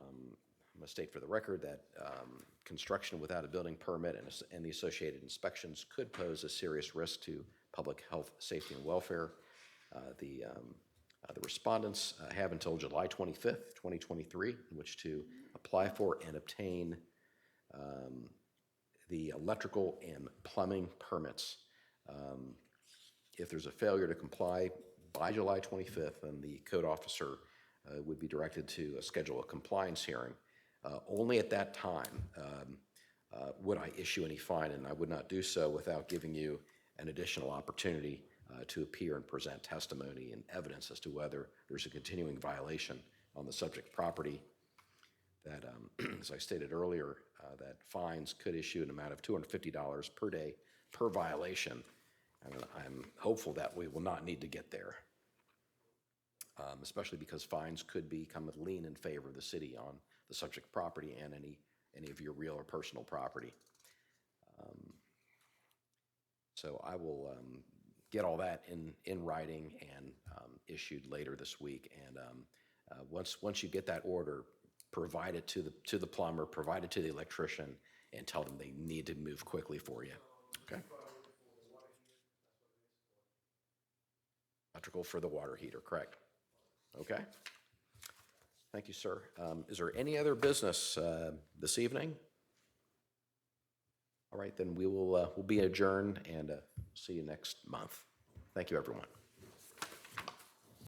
I'm going to state for the record that construction without a building permit and the associated inspections could pose a serious risk to public health, safety, and welfare. The respondents have until July 25th, 2023, in which to apply for and obtain the electrical and plumbing permits. If there's a failure to comply by July 25th, then the code officer would be directed to schedule a compliance hearing. Only at that time would I issue any fine, and I would not do so without giving you an additional opportunity to appear and present testimony and evidence as to whether there's a continuing violation on the subject property. That, as I stated earlier, that fines could issue an amount of $250 per day per violation, and I'm hopeful that we will not need to get there, especially because fines could become a lien in favor of the city on the subject property and any of your real or personal property. So I will get all that in writing and issued later this week, and once you get that order, provide it to the plumber, provide it to the electrician, and tell them they need to move quickly for you. Okay? Electrical for the water heater, correct? Okay. Thank you, sir. Is there any other business this evening? All right, then we'll be adjourned and see you next month. Thank you, everyone.